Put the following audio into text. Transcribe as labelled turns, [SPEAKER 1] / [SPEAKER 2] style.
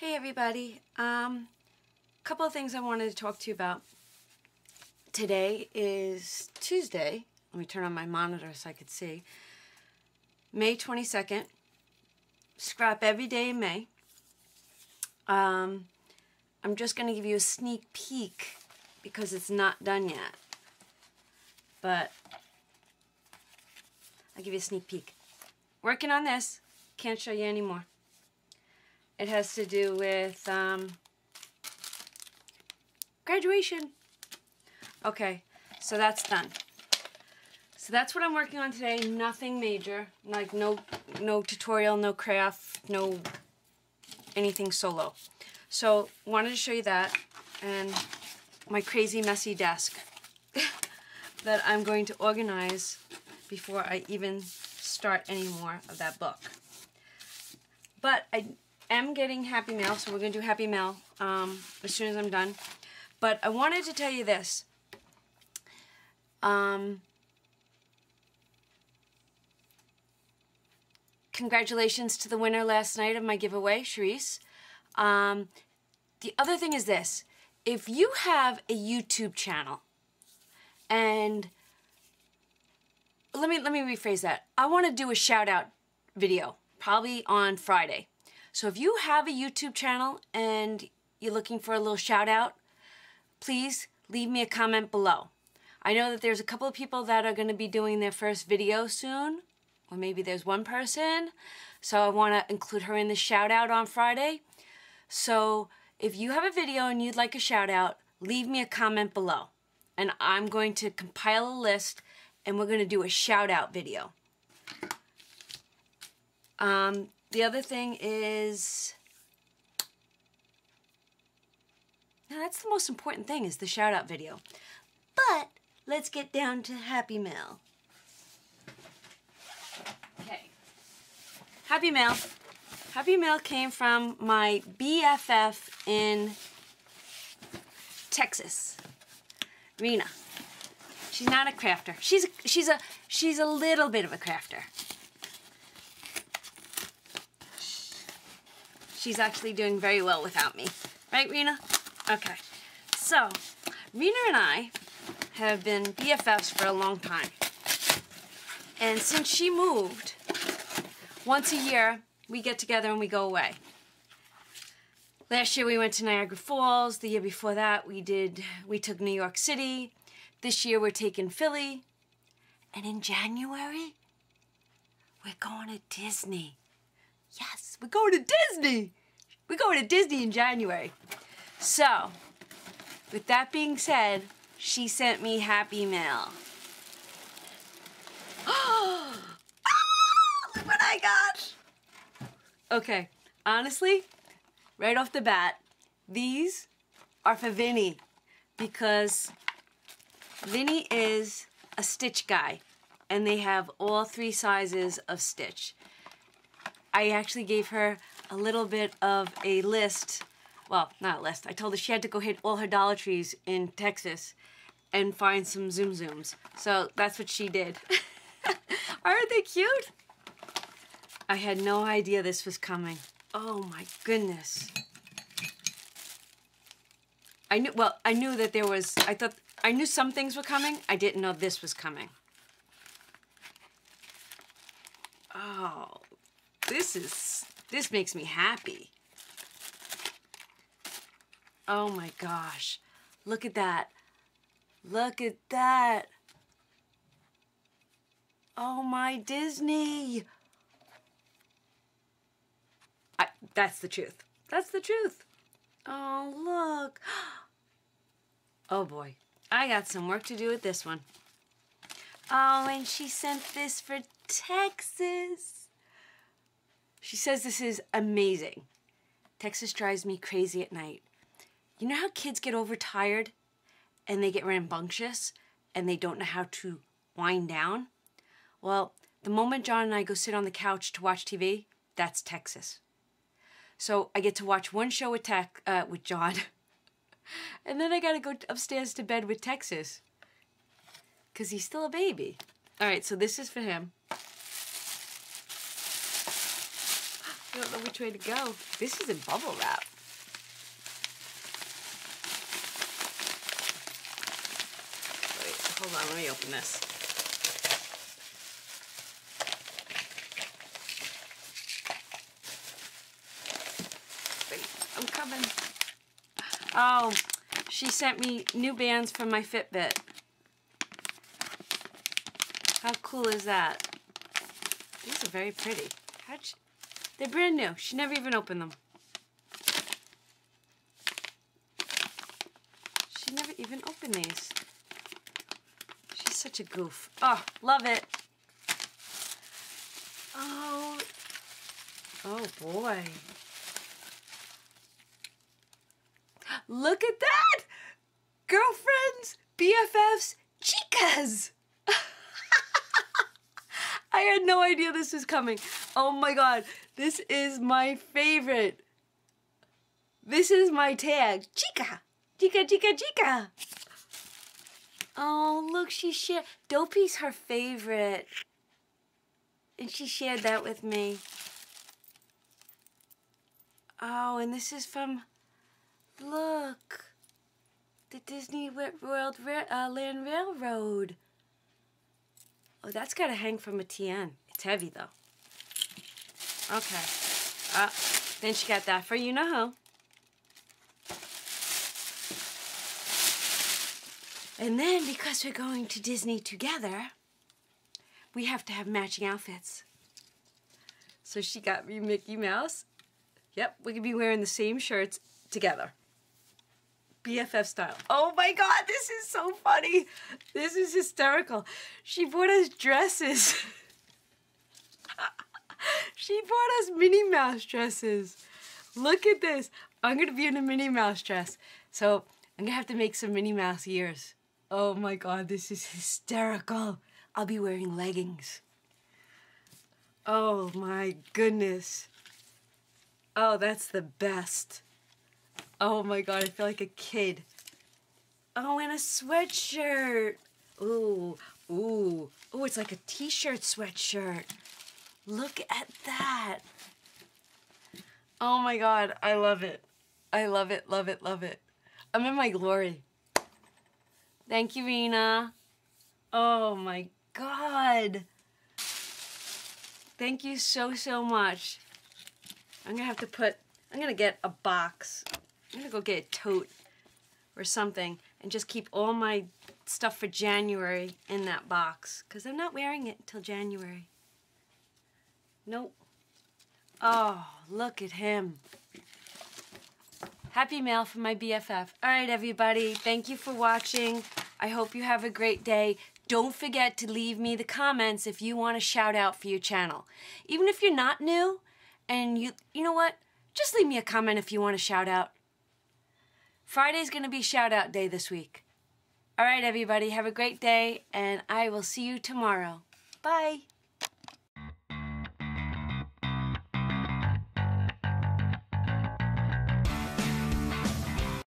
[SPEAKER 1] Hey everybody, couple of things I wanted to talk to you about. Today is Tuesday. Let me turn on my monitor so I could see. May 22nd. Scrap every day in May. I'm just going to give you a sneak peek because it's not done yet. But I'll give you a sneak peek. Working on this. Can't show you anymore. It has to do with graduation. Okay, so that's done. So that's what I'm working on today. Nothing major, like no tutorial, no craft, no anything solo. So wanted to show you that and my crazy messy desk that I'm going to organize before I even start any more of that book. But I am getting Happy Mail, so we're going to do Happy Mail as soon as I'm done. But I wanted to tell you this. Congratulations to the winner last night of my giveaway, Charisse. The other thing is this. If you have a YouTube channel, and let me rephrase that. I want to do a shout out video, probably on Friday. So if you have a YouTube channel and you're looking for a little shout out, please leave me a comment below. I know that there's a couple of people that are going to be doing their first video soon, or maybe there's one person, so I want to include her in the shout out on Friday. So if you have a video and you'd like a shout out, leave me a comment below, and I'm going to compile a list and we're going to do a shout out video. The other thing is, now that's the most important thing, is the shout out video. But let's get down to Happy Mail. Okay. Happy Mail. Happy Mail came from my BFF in Texas, Rina. She's not a crafter. She's a little bit of a crafter. She's actually doing very well without me. Right, Rina? Okay. So, Rina and I have been BFFs for a long time. And since she moved, once a year, we get together and we go away. Last year we went to Niagara Falls. The year before that we took New York City. This year we're taking Philly. And in January, we're going to Disney. Yes, we're going to Disney. We're going to Disney in January. So, with that being said, she sent me Happy Mail. Oh, look what I got. Okay, honestly, right off the bat, these are for Vinny because Vinny is a stitch guy and they have all 3 sizes of stitch. I actually gave her a little bit of a list. Well, not a list. I told her she had to go hit all her Dollar Trees in Texas and find some Zoom Zooms. So that's what she did. Aren't they cute? I had no idea this was coming. Oh my goodness. I knew that there was, I knew some things were coming. I didn't know this was coming. Oh, this makes me happy. Oh my gosh. Look at that. Look at that. Oh my Disney. That's the truth. That's the truth. Oh, look. Oh boy. I got some work to do with this one. Oh, and she sent this for Texas. She says this is amazing. Texas drives me crazy at night. You know how kids get overtired and they get rambunctious and they don't know how to wind down? Well, the moment John and I go sit on the couch to watch TV, that's Texas. So I get to watch one show with John, and then I gotta go upstairs to bed with Texas, because he's still a baby. All right, so this is for him. I don't know which way to go. This is in bubble wrap. on, let me open this. Wait, I'm coming. Oh, she sent me new bands for my Fitbit. How cool is that? These are very pretty. They're brand new. She never even opened them. She never even opened these. She's such a goof. Oh, love it. Oh. Oh boy. Look at that! Girlfriends, BFFs, chicas! I had no idea this was coming. Oh my god, this is my favorite. This is my tag. Chica! Chica, chica, chica! Oh, look, she shared. Dopey's her favorite. And she shared that with me. Oh, and this is from, look, the Disney World Land Railroad. Oh, that's got to hang from a TN. It's heavy, though. Okay. Then she got that for you-know-who. And then, because we're going to Disney together, we have to have matching outfits. So she got me Mickey Mouse. Yep, we could be wearing the same shirts together. BFF style. Oh my god, this is so funny. This is hysterical. She bought us dresses. She bought us Minnie Mouse dresses. Look at this. I'm gonna be in a Minnie Mouse dress. So I'm gonna have to make some Minnie Mouse ears. Oh my god, this is hysterical. I'll be wearing leggings. Oh my goodness. Oh, that's the best. Oh my god, I feel like a kid. Oh, and a sweatshirt. Ooh, ooh. Ooh, it's like a t-shirt sweatshirt. Look at that. Oh my god, I love it. I love it, love it, love it. I'm in my glory. Thank you, Rina. Oh my god. Thank you so, so much. I'm gonna get a box. I'm gonna go get a tote or something and just keep all my stuff for January in that box because I'm not wearing it until January. Nope. Oh, look at him. Happy mail from my BFF. All right, everybody. Thank you for watching. I hope you have a great day. Don't forget to leave me the comments if you want a shout out for your channel. Even if you're not new and you know what? Just leave me a comment if you want a shout out. Friday's going to be shout out day this week. All right, everybody. Have a great day, and I will see you tomorrow. Bye.